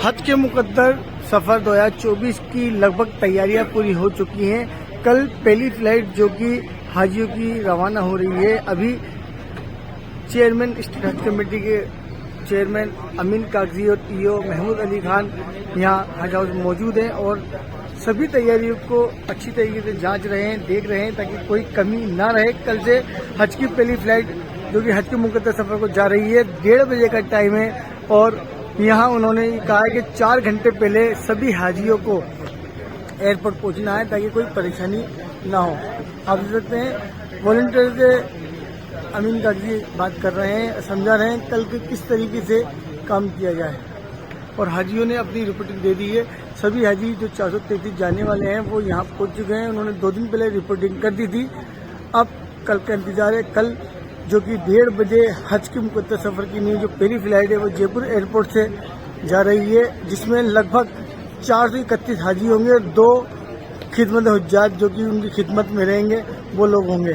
हज के मुकद्दर सफर 2024 की लगभग तैयारियां पूरी हो चुकी हैं। कल पहली फ्लाइट जो कि हाजियों की रवाना हो रही है। अभी चेयरमैन स्टेट हज कमेटी के चेयरमैन अमीन कागजी और ईओ महमूद अली खान यहाँ हज हाउस मौजूद हैं और सभी तैयारियों को अच्छी तरीके से जांच रहे हैं, देख रहे हैं ताकि कोई कमी ना रहे। कल से हज की पहली फ्लाइट जो कि हज के मुकद्दर सफर को जा रही है, 1:30 बजे का टाइम है और यहाँ उन्होंने कहा है कि 4 घंटे पहले सभी हाजियों को एयरपोर्ट पहुंचना है ताकि कोई परेशानी ना हो। आप देख सकते हैं वॉलंटियर से अमीन कागजी बात कर रहे हैं, समझा रहे हैं कल के किस तरीके से काम किया जाए और हाजियों ने अपनी रिपोर्टिंग दे दी है। सभी हाजी जो 433 जाने वाले हैं वो यहाँ पहुंच चुके हैं। उन्होंने 2 दिन पहले रिपोर्टिंग कर दी थी। अब कल का इंतजार है। कल जो कि 1:30 बजे हज के मुकद्दर सफर की न्यू जो पहली फ्लाइट है वो जयपुर एयरपोर्ट से जा रही है, जिसमें लगभग 431 हाजी होंगे और 2 खिदमत हुज्जाज जो कि उनकी खिदमत में रहेंगे वो लोग होंगे।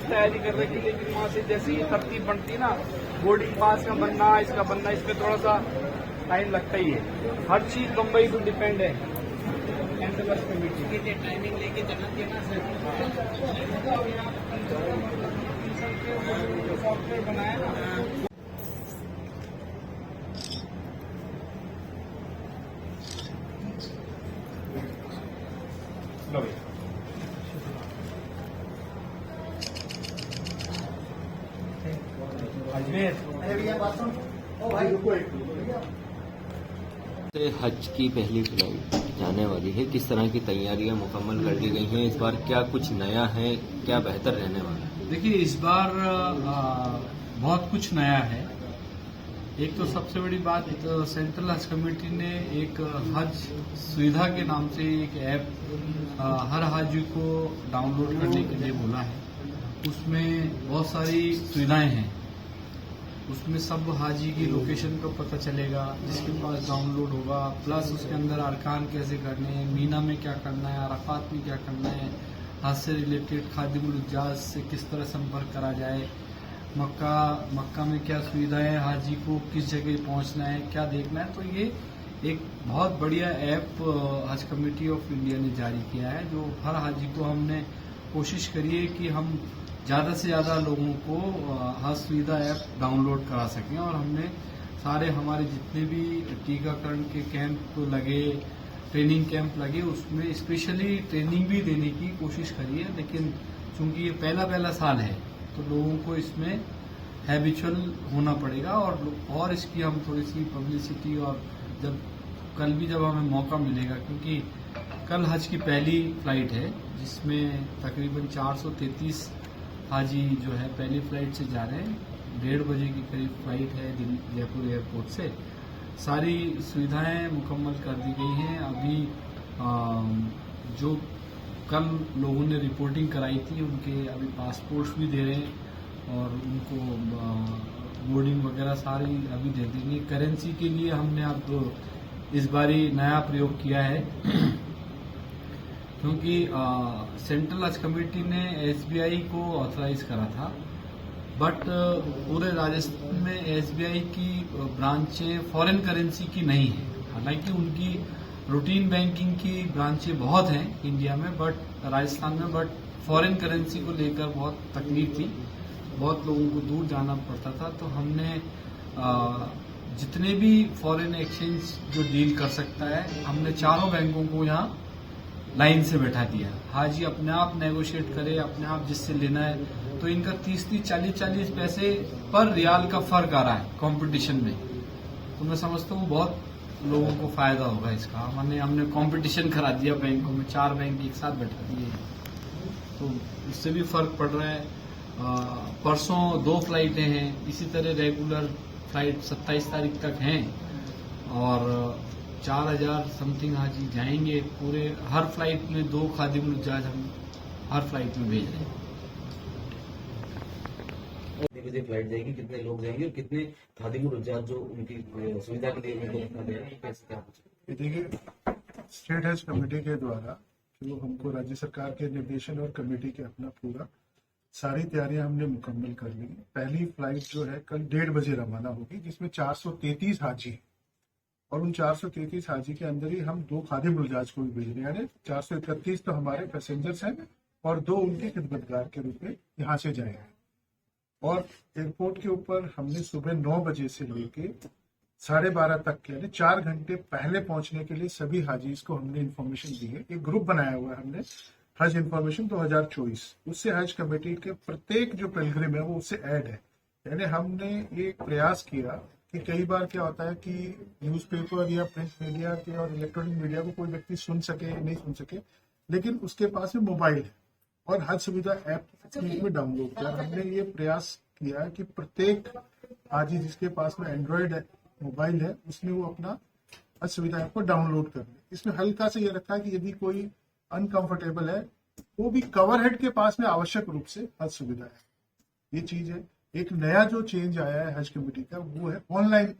तैयारी कर रही थी, लेकिन वहाँ से जैसे ही तरतीब बनती ना, बोर्डिंग पास का बनना, इसका बनना, इसमें थोड़ा सा टाइम लगता ही है। हर चीज बम्बई पर डिपेंड है। टाइमिंग लेके चलना चाहिए ना सर। सॉफ्टवेयर बनाया ना। हज की पहली फ्लाइट जाने वाली है, किस तरह की तैयारियां मुकम्मल कर ली गई हैं? इस बार क्या कुछ नया है, क्या बेहतर रहने वाला है? देखिए, इस बार बहुत कुछ नया है। एक तो सबसे बड़ी बात, सेंट्रल हज कमेटी ने एक हज सुविधा के नाम से एक ऐप हर हाजी को डाउनलोड करने के लिए बोला है। उसमें बहुत सारी सुविधाएं हैं। उसमें सब हाजी की लोकेशन का पता चलेगा जिसके पास डाउनलोड होगा, प्लस उसके अंदर अरकान कैसे करने हैं, मीना में क्या करना है, अराफात में क्या करना है, हज से रिलेटेड खादिमुल हुज्जाज से किस तरह संपर्क करा जाए, मक्का में क्या सुविधाएं है, हाजी को किस जगह पहुंचना है, क्या देखना है। तो ये एक बहुत बढ़िया ऐप हज कमेटी ऑफ इंडिया ने जारी किया है, जो हर हाजी को हमने कोशिश करी है कि हम ज़्यादा से ज़्यादा लोगों को हज सुविधा ऐप डाउनलोड करा सकें। और हमने सारे हमारे जितने भी टीकाकरण के कैंप लगे, ट्रेनिंग कैंप लगे, उसमें स्पेशली ट्रेनिंग भी देने की कोशिश करी है। लेकिन चूंकि ये पहला साल है तो लोगों को इसमें हैबिचुअल होना पड़ेगा और इसकी हम थोड़ी सी पब्लिसिटी और कल भी जब हमें मौका मिलेगा, क्योंकि कल हज की पहली फ्लाइट है जिसमें तकरीबन 433 हाजी जो है पहली फ्लाइट से जा रहे हैं। 1:30 बजे की करीब फ्लाइट है जयपुर एयरपोर्ट से। सारी सुविधाएं मुकम्मल कर दी गई हैं। अभी जो कल लोगों ने रिपोर्टिंग कराई थी उनके अभी पासपोर्ट्स भी दे रहे हैं और उनको बोर्डिंग वगैरह सारी अभी दे देंगे। करेंसी के लिए हमने अब इस बारी नया प्रयोग किया है क्योंकि सेंट्रल हज कमेटी ने एसबीआई को ऑथराइज करा था, बट पूरे राजस्थान में एसबीआई की ब्रांचें फॉरेन करेंसी की नहीं है। हालांकि उनकी रूटीन बैंकिंग की ब्रांचें बहुत हैं इंडिया में, बट राजस्थान में, बट फॉरेन करेंसी को लेकर बहुत तकलीफ थी, बहुत लोगों को दूर जाना पड़ता था। तो हमने जितने भी फॉरेन एक्सचेंज जो डील कर सकता है, हमने चारों बैंकों को यहाँ लाइन से बैठा दिया। हाजी अपने आप नेगोशिएट करे, अपने आप जिससे लेना है। तो इनका 30-30, 40-40 पैसे पर रियाल का फर्क आ रहा है कंपटीशन में। तो मैं समझता हूँ बहुत लोगों को फायदा होगा इसका। हमने कंपटीशन करा दिया बैंकों में, 4 बैंक एक साथ बैठा दिए, तो इससे भी फर्क पड़ रहा है। परसों 2 फ्लाइटें हैं, इसी तरह रेगुलर फ्लाइट 27 तारीख तक हैं और 4000 समथिंग हाजी जाएंगे। पूरे हर फ्लाइट में 2 खादिमुल हुज्जाज हम हर फ्लाइट में भेज रहे हैं। कितने बजे फ्लाइट जाएगी, कितने लोग जाएंगे और कितने खादिमुल हुज्जाज जो उनकी सुविधा के लिए उनको रखा गया है, कैसे क्या? देखिए, स्टेट हज कमेटी के द्वारा जो हमको राज्य सरकार के निर्देशन और कमेटी के अपना पूरा सारी तैयारियां हमने मुकम्मल कर ली। पहली फ्लाइट जो है कल 1:30 बजे रवाना होगी, जिसमें 433 हाजी हैं। और उन 433 हाजी के अंदर ही हम 2 खादिम उलजाज को भी भेज रहे हैं, यानी 431 तो हमारे पैसेंजर्स हैं और 2 उनके खिदमतगार के रूप में यहाँ से जाएंगे। और एयरपोर्ट के ऊपर हमने सुबह 9 बजे से लेके 12:30 तक यानी 4 घंटे पहले पहुंचने के लिए सभी हाजीज को हमने इन्फॉर्मेशन दी है। एक ग्रुप बनाया हुआ है हमने, हज इन्फॉर्मेशन 2024, उससे हज कमेटी के प्रत्येक जो पिलग्रिम है वो उससे ऐड है। यानी हमने ये प्रयास किया कि कई बार क्या होता है कि न्यूज़पेपर या प्रिंट मीडिया के और इलेक्ट्रॉनिक मीडिया को कोई व्यक्ति सुन सके नहीं सुन सके, लेकिन उसके पास में मोबाइल है और हज सुविधा ऐप में डाउनलोड किया। हमने ये प्रयास किया कि प्रत्येक हाजी जिसके पास में एंड्रॉयड मोबाइल है उसमें वो अपना हज सुविधा ऐप को डाउनलोड कर ले। इसमें हल्का से ये रखा है कि यदि कोई अनकंफर्टेबल है वो भी कवर हेड के पास में आवश्यक रूप से हज सुविधा है। ये चीज है। एक नया जो चेंज आया है हज कमेटी का वो है ऑनलाइन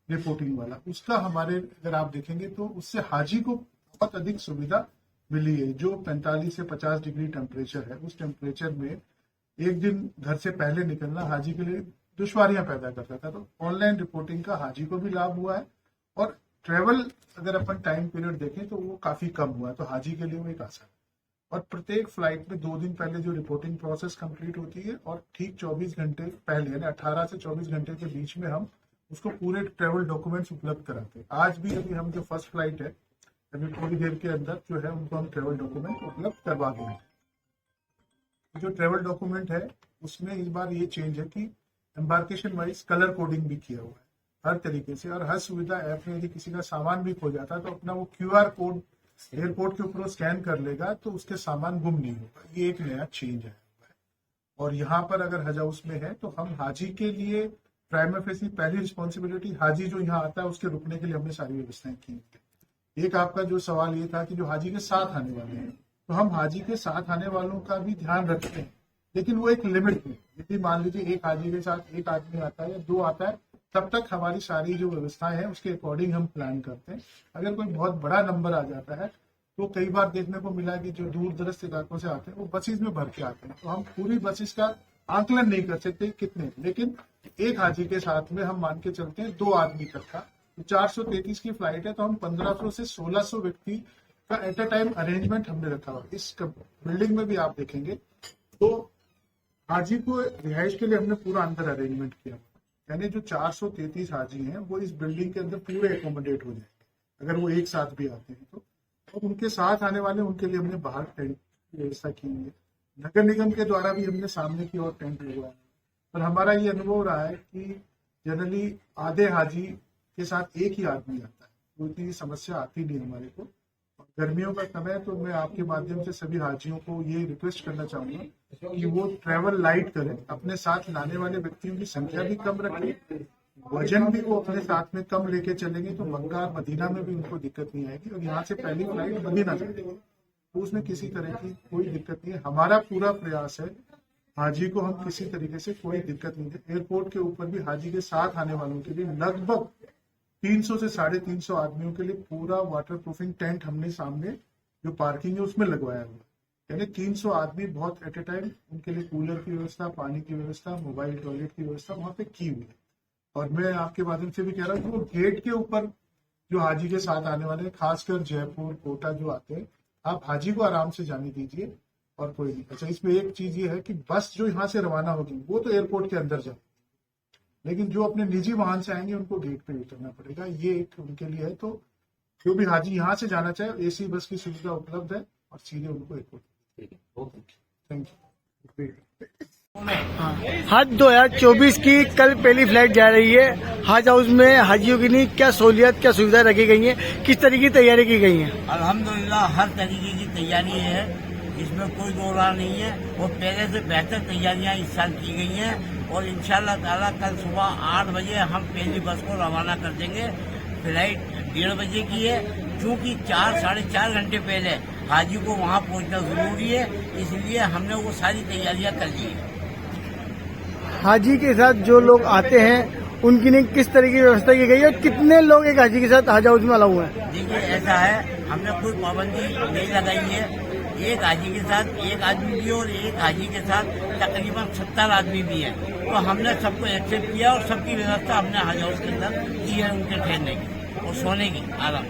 रिपोर्टिंग वाला। उसका हमारे अगर आप देखेंगे तो उससे हाजी को बहुत अधिक सुविधा मिली है। जो 45 से 50 डिग्री टेम्परेचर है, उस टेम्परेचर में एक दिन घर से पहले निकलना हाजी के लिए दुश्वारियां पैदा करता था। तो ऑनलाइन रिपोर्टिंग का हाजी को भी लाभ हुआ है और ट्रेवल अगर अपन टाइम पीरियड देखें तो वो काफी कम हुआ है, तो हाजी के लिए वो एक आसान है। और प्रत्येक फ्लाइट में 2 दिन पहले जो रिपोर्टिंग प्रोसेस कंप्लीट होती है और ठीक 24 घंटे पहले यानी 18 से 24 घंटे के बीच में हम उसको पूरे ट्रेवल डॉक्यूमेंट्स उपलब्ध कराते हैं। आज भी अभी हम जो फर्स्ट फ्लाइट है अभी थोड़ी देर के अंदर जो है उनको हम ट्रेवल डॉक्यूमेंट उपलब्ध करवा देंगे। जो ट्रेवल डॉक्यूमेंट है उसमें इस बार ये चेंज है कि एम्बार्केशन वाइज कलर कोडिंग भी किया हुआ है हर तरीके से। और हज सुविधा ऐप में यदि किसी का सामान भी खो जाता है तो अपना वो QR कोड एयरपोर्ट के ऊपर स्कैन कर लेगा तो उसके सामान गुम नहीं होगा। ये एक नया चेंज है। और यहाँ पर अगर हज हाउस में है तो हम हाजी के लिए प्राइमा फेसी पहली रिस्पॉन्सिबिलिटी, हाजी जो यहाँ आता है उसके रुकने के लिए हमने सारी व्यवस्थाएं की। एक आपका जो सवाल ये था कि जो हाजी के साथ आने वाले हैं, तो हम हाजी के साथ आने वालों का भी ध्यान रखते हैं, लेकिन वो एक लिमिट में। यदि मान लीजिए एक हाजी के साथ एक आदमी आता है या 2 आता है, तब तक हमारी सारी जो व्यवस्थाएं हैं उसके अकॉर्डिंग हम प्लान करते हैं। अगर कोई बहुत बड़ा नंबर आ जाता है तो कई बार देखने को मिला कि जो दूर दराज इलाकों से आते हैं वो बसेस में भर के आते हैं, तो हम पूरी बसेस का आकलन नहीं कर सकते कितने, लेकिन एक हाजी के साथ में हम मान के चलते हैं 2 आदमी तक का। 433 की फ्लाइट है तो हम 1500 से 1600 व्यक्ति का एट अ टाइम अरेंजमेंट हमने रखा हुआ। इस बिल्डिंग में भी आप देखेंगे तो हाजी को रिहाइश के लिए हमने पूरा अंदर अरेंजमेंट किया, यानी जो 433 हाजी हैं वो इस बिल्डिंग के अंदर पूरे एकोमोडेट हो जाएंगे अगर वो एक साथ भी आते हैं तो। और उनके साथ आने वाले उनके लिए हमने बाहर टेंट की व्यवस्था की हुई है। नगर निगम के द्वारा भी हमने सामने की ओर टेंट लगवाया है। पर हमारा ये अनुभव रहा है कि जनरली आधे हाजी के साथ एक ही आदमी आता है, तो इतनी समस्या आती नहीं हमारे को। और गर्मियों का समय तो मैं आपके माध्यम से सभी हाजियों को ये रिक्वेस्ट करना चाहूंगा कि वो ट्रैवल लाइट करें, अपने साथ लाने वाले व्यक्तियों की संख्या भी कम रखें, वजन भी वो अपने साथ में कम लेके चलेंगे तो मक्का मदीना में भी उनको दिक्कत नहीं आएगी। और यहाँ से पहली फ्लाइट मदीना जाएगी तो उसमें किसी तरह की कोई दिक्कत नहीं है। हमारा पूरा प्रयास है हाजी को हम किसी तरीके से कोई दिक्कत नहीं दे। एयरपोर्ट के ऊपर भी हाजी के साथ आने वालों के लिए लगभग 300 से 350 आदमियों के लिए पूरा वाटर प्रूफिंग टेंट हमने सामने जो पार्किंग है उसमें लगवाया हुआ, यानी 300 आदमी बहुत एट ए टाइम, उनके लिए कूलर की व्यवस्था, पानी की व्यवस्था, मोबाइल टॉयलेट की व्यवस्था वहां पे की हुई है। और मैं आपके माध्यम से भी कह रहा हूँ कि वो गेट के ऊपर जो हाजी के साथ आने वाले हैं, खासकर जयपुर कोटा जो आते हैं, आप हाजी को आराम से जाने दीजिए और कोई नहीं। अच्छा, इसमें एक चीज ये है कि बस जो यहाँ से रवाना होगी वो तो एयरपोर्ट के अंदर जाएगी, लेकिन जो अपने निजी वाहन से आएंगे उनको गेट पे उतरना पड़ेगा। ये एक उनके लिए है। तो जो भी हाजी यहाँ से जाना चाहे AC बस की सुविधा उपलब्ध है और सीधे उनको एयरपोर्ट। Thank you. हज 2024 की कल पहली फ्लाइट जा रही है। हज हाउस में हाजियों के लिए क्या सहूलियत, क्या सुविधा रखी गई है, किस तरीके की तैयारी की गई है? अल्हम्दुलिल्लाह हर तरीके की तैयारी है, इसमें कोई दो राह नहीं है। और पहले से बेहतर तैयारियां इस साल की गई हैं और इंशाअल्लाह ताला कल सुबह 8 बजे हम पहली बस को रवाना कर देंगे। फ्लाइट 1:30 बजे की है, क्योंकि 4-4.5 घंटे पहले हाजी को वहां पहुंचना जरूरी है, इसलिए हमने वो सारी तैयारियां कर ली है। हाजी के साथ जो लोग आते हैं उनके लिए किस तरह की व्यवस्था की गई है? कितने लोग एक हाजी के साथ हज हाउस में अलाउ हैं? देखिए ऐसा है, हमने कोई पाबंदी नहीं लगाई है। एक हाजी के साथ एक आदमी भी और एक हाजी के साथ तकरीबन 70 आदमी भी हैं। तो हमने सबको एक्सेप्ट किया और सबकी व्यवस्था हमने हज हाउस के अंदर की है उनके ठहरने की और सोने की आराम।